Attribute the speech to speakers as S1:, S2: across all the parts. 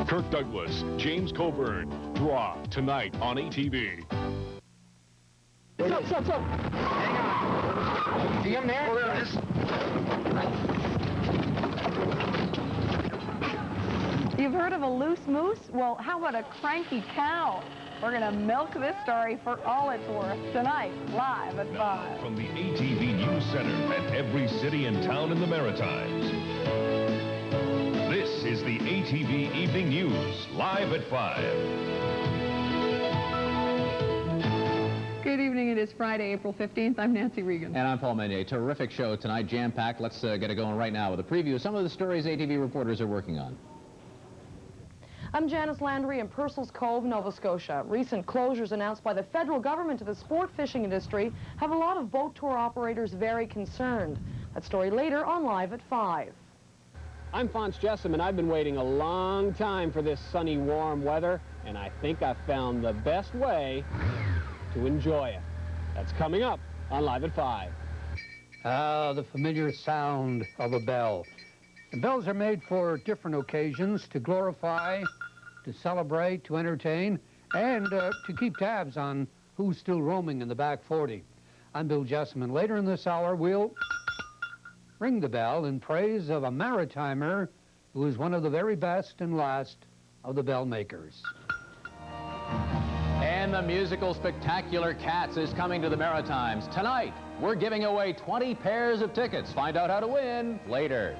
S1: Kirk Douglas, James Coburn. Draw tonight on ATV.
S2: Stop. Hang on. See him there? Oh, there it is.
S3: You've heard of a loose moose? Well, how about a cranky cow? We're going to milk this story for all it's worth tonight, live at 5.
S1: From the ATV News Center at every city and town in the Maritimes. This is the ATV Evening News, live at 5.
S3: Good evening. It is Friday, April 15th. I'm Nancy Regan.
S4: And I'm Paul Meunier. Terrific show tonight, jam-packed. Let's get it going right now with a preview of some of the stories ATV reporters are working on.
S5: I'm Janice Landry in Purcell's Cove, Nova Scotia. Recent closures announced by the federal government to the sport fishing industry have a lot of boat tour operators very concerned. That story later on Live at 5.
S6: I'm Fonz Jessom, and I've been waiting a long time for this sunny, warm weather, and I think I've found the best way to enjoy it. That's coming up on Live at 5.
S7: Ah, the familiar sound of a bell. The bells are made for different occasions, to glorify, to celebrate, to entertain, and to keep tabs on who's still roaming in the back 40. I'm Bill Jessom, and later in this hour, we'll ring the bell in praise of a maritimer who is one of the very best and last of the bell makers.
S4: And the musical spectacular Cats is coming to the Maritimes. Tonight, we're giving away 20 pairs of tickets. Find out how to win later.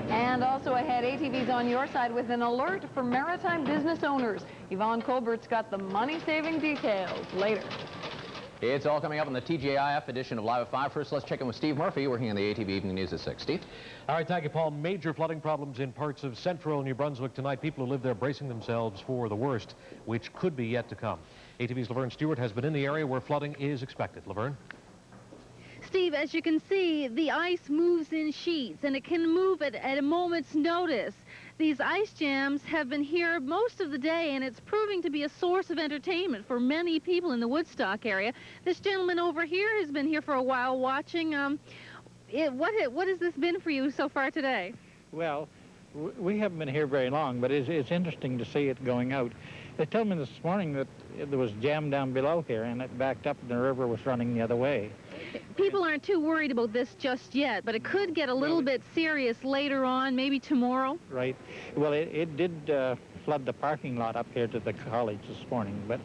S3: And also ahead, ATV's on your side with an alert for maritime business owners. Yvonne Colbert's got the money-saving details later.
S4: It's all coming up on the TGIF edition of Live at 5. First, let's check in with Steve Murphy, working on the ATV Evening News at 6. Steve?
S8: All right, thank you, Paul. Major flooding problems in parts of central New Brunswick tonight. People who live there bracing themselves for the worst, which could be yet to come. ATV's Laverne Stewart has been in the area where flooding is expected. Laverne?
S9: Steve, as you can see, the ice moves in sheets, and it can move at a moment's notice. These ice jams have been here most of the day, and it's proving to be a source of entertainment for many people in the Woodstock area. This gentleman over here has been here for a while watching. What has this been for you so far today?
S10: Well, we haven't been here very long, but it's interesting to see it going out. They told me this morning that there was jam down below here, and it backed up, and the river was running the other way.
S9: People aren't too worried about this just yet, but it could get a little bit serious later on, maybe tomorrow.
S10: Right. Well, it did flood the parking lot up here to the college this morning, but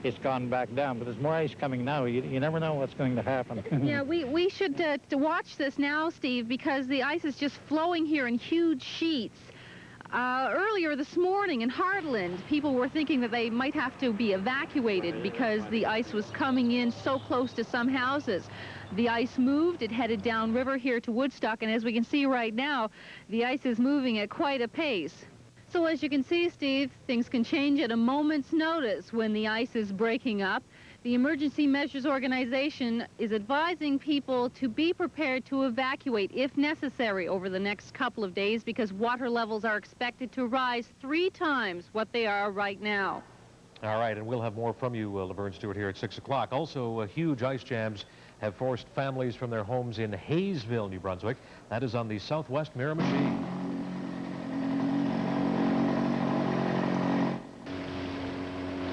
S10: it's gone back down. But there's more ice coming now. You never know what's going to happen.
S9: Yeah, we should to watch this now, Steve, because the ice is just flowing here in huge sheets. Earlier this morning in Heartland, people were thinking that they might have to be evacuated because the ice was coming in so close to some houses. The ice moved, it headed downriver here to Woodstock, and as we can see right now, the ice is moving at quite a pace. So as you can see, Steve, things can change at a moment's notice when the ice is breaking up. The Emergency Measures Organization is advising people to be prepared to evacuate if necessary over the next couple of days because water levels are expected to rise 3 times what they are right now.
S8: All right, and we'll have more from you, Laverne Stewart, here at 6 o'clock. Also, huge ice jams have forced families from their homes in Hayesville, New Brunswick. That is on the southwest Miramichi.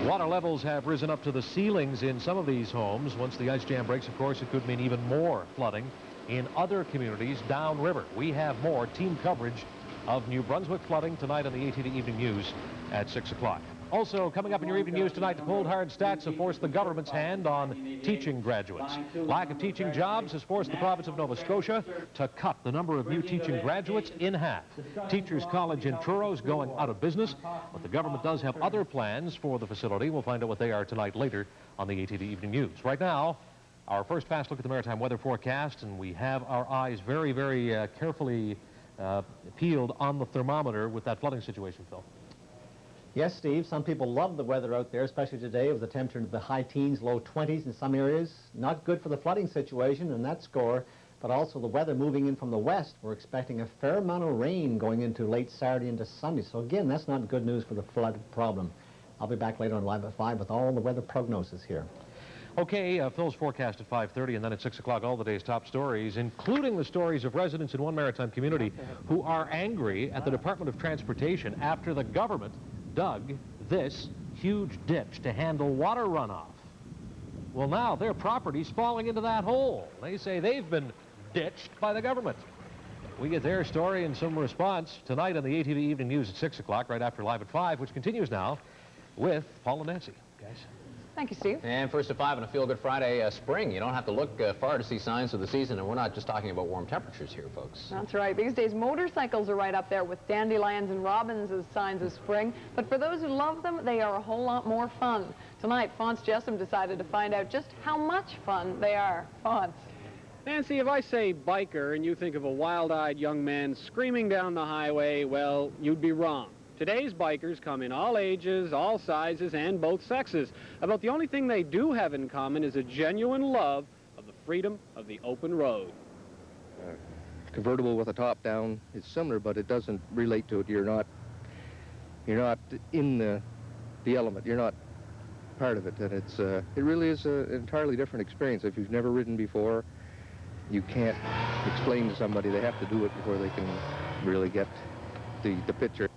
S8: Water levels have risen up to the ceilings in some of these homes. Once the ice jam breaks, of course, it could mean even more flooding in other communities downriver. We have more team coverage of New Brunswick flooding tonight on the ATV Evening News at 6 o'clock. Also, coming up in your evening news tonight, the cold hard stats have forced the government's hand on teaching graduates. Lack of teaching jobs has forced the province of Nova Scotia to cut the number of new teaching graduates in half. Teachers College in Truro is going out of business, but the government does have other plans for the facility. We'll find out what they are tonight later on the ATV Evening News. Right now, our first fast look at the maritime weather forecast, and we have our eyes very, very carefully peeled on the thermometer with that flooding situation, Phil.
S11: Yes, Steve, some people love the weather out there, especially today with the temperature in the high teens, low 20s in some areas. Not good for the flooding situation in that score, but also the weather moving in from the west. We're expecting a fair amount of rain going into late Saturday into Sunday. So again, that's not good news for the flood problem. I'll be back later on Live at 5 with all the weather prognosis here.
S8: Okay, Phil's forecast at 5:30, and then at 6 o'clock, all the day's top stories, including the stories of residents in one maritime community who are angry at the Department of Transportation after the government dug this huge ditch to handle water runoff. Well, now their property's falling into that hole. They say they've been ditched by the government. We get their story and some response tonight on the ATV Evening News at 6 o'clock, right after Live at 5, which continues now with Paul and Nancy. Guys.
S3: Thank you, Steve.
S4: And first at 5 on a Feel Good Friday, spring. You don't have to look far to see signs of the season, and we're not just talking about warm temperatures here, folks.
S3: That's right. These days, motorcycles are right up there with dandelions and robins as signs of spring. But for those who love them, they are a whole lot more fun. Tonight, Fonz Jessom decided to find out just how much fun they are. Fonz.
S6: Nancy, if I say biker and you think of a wild-eyed young man screaming down the highway, well, you'd be wrong. Today's bikers come in all ages, all sizes, and both sexes. About the only thing they do have in common is a genuine love of the freedom of the open road.
S12: Convertible with a top down is similar, but it doesn't relate to it. You're not in the element. You're not part of it, and it really is an entirely different experience. If you've never ridden before, you can't explain to somebody. They have to do it before they can really get the picture.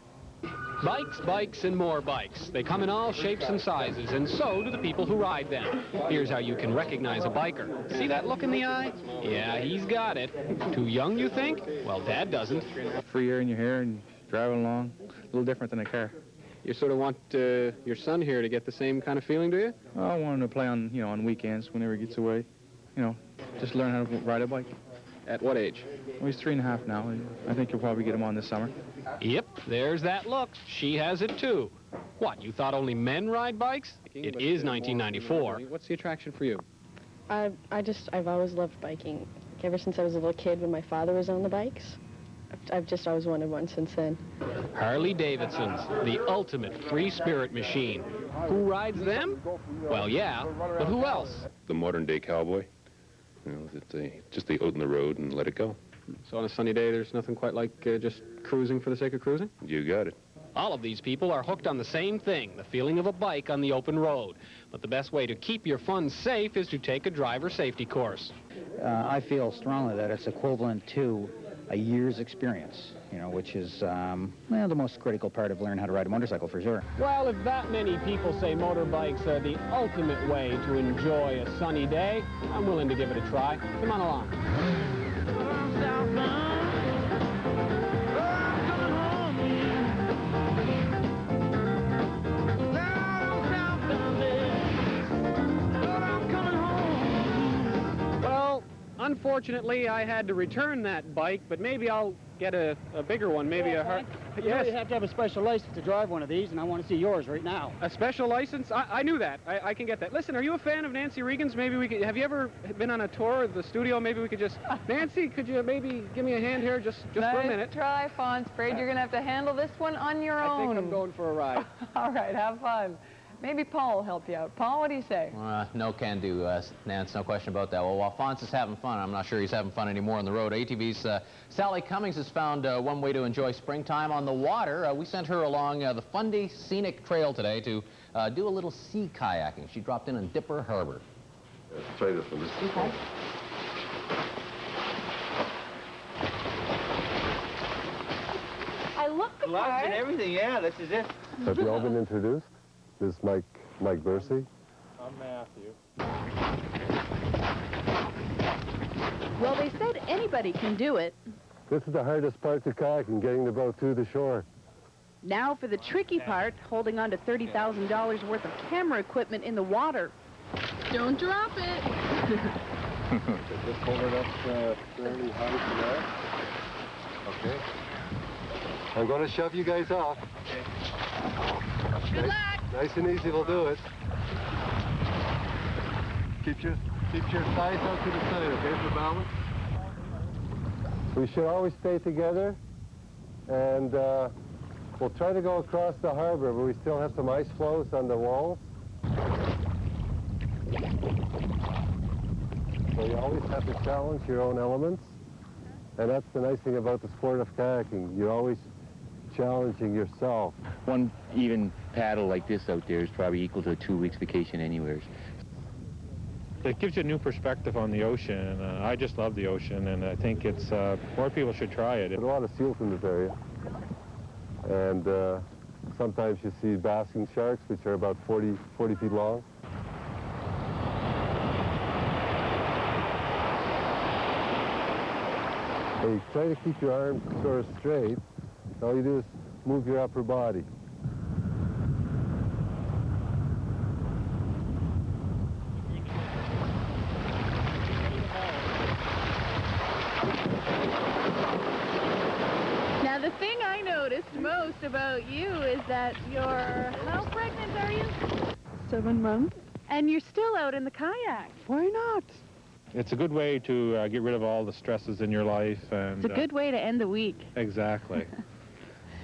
S6: Bikes, bikes, and more bikes. They come in all shapes and sizes, and so do the people who ride them. Here's how you can recognize a biker. See that look in the eye? Yeah, he's got it. Too young, you think? Well, Dad doesn't.
S10: Free air in your hair and driving along. A little different than a car.
S6: You sort of want your son here to get the same kind of feeling, do you?
S10: I want him to play on, on weekends whenever he gets away. Just learn how to ride a bike.
S6: At what age?
S10: Well, he's 3.5 now. And I think you'll probably get him on this summer.
S6: Yep, there's that look. She has it, too. What, you thought only men ride bikes? It is 1994. What's the attraction for you?
S13: I've always loved biking. Ever since I was a little kid when my father was on the bikes. I've just always wanted one since then.
S6: Harley Davidsons, the ultimate free spirit machine. Who rides them? Well, yeah, but who else?
S14: The modern-day cowboy. Just the out on the road and let it go.
S6: So on a sunny day, there's nothing quite like just cruising for the sake of cruising?
S14: You got it.
S6: All of these people are hooked on the same thing, the feeling of a bike on the open road. But the best way to keep your fun safe is to take a driver safety course.
S15: I feel strongly that it's equivalent to a year's experience, which is, the most critical part of learning how to ride a motorcycle, for sure.
S6: Well, if that many people say motorbikes are the ultimate way to enjoy a sunny day, I'm willing to give it a try. Come on along. Unfortunately, I had to return that bike, but maybe I'll get a bigger one, maybe
S16: Yes. You have to have a special license to drive one of these, and I want to see yours right now.
S6: A special license? I knew that. I can get that. Listen, are you a fan of Nancy Regan's? Maybe we could... Have you ever been on a tour of the studio? Maybe we could just... Nancy, could you maybe give me a hand here just for a minute?
S3: Nice try, Fonz. Afraid you're going to have to handle this one on your own.
S6: I think I'm going for a ride.
S3: All right, have fun. Maybe Paul will help you out. Paul, what do you say?
S4: No can do, Nance, no question about that. Well, while Fonz is having fun, I'm not sure he's having fun anymore on the road. ATV's Sally Cummings has found one way to enjoy springtime on the water. We sent her along the Fundy Scenic Trail today to do a little sea kayaking. She dropped in Dipper Harbor.
S14: Try this one.
S3: Okay.
S16: I look the part. And everything, yeah, this is it.
S17: Have you all been introduced? This is Mike Bursey.
S18: I'm Matthew.
S9: Well, they said anybody can do it.
S17: This is the hardest part to kayaking, getting the boat to the shore.
S9: Now for the tricky part, holding on to $30,000 worth of camera equipment in the water. Don't drop it.
S17: Just hold it up fairly high for that. Okay. I'm going to shove you guys off.
S9: Okay. Good luck.
S17: Nice and easy, we'll do it. Keep your thighs out to the side, okay, for balance? We should always stay together, and we'll try to go across the harbor, but we still have some ice floes on the walls. So you always have to challenge your own elements, and that's the nice thing about the sport of kayaking. You're always challenging yourself.
S19: One even paddle like this out there is probably equal to a 2 weeks vacation anywhere.
S18: It gives you a new perspective on the ocean. I just love the ocean, and I think it's more people should try it.
S17: There's a lot of seals in this area, and sometimes you see basking sharks, which are about 40 feet long. Hey, try to keep your arms sort of straight. All you do is move your upper body.
S9: Now, the thing I noticed most about you is that how pregnant are you?
S19: 7 months.
S9: And you're still out in the kayak.
S19: Why not?
S18: It's a good way to get rid of all the stresses in your life. And
S9: It's a good way to end the week.
S18: Exactly.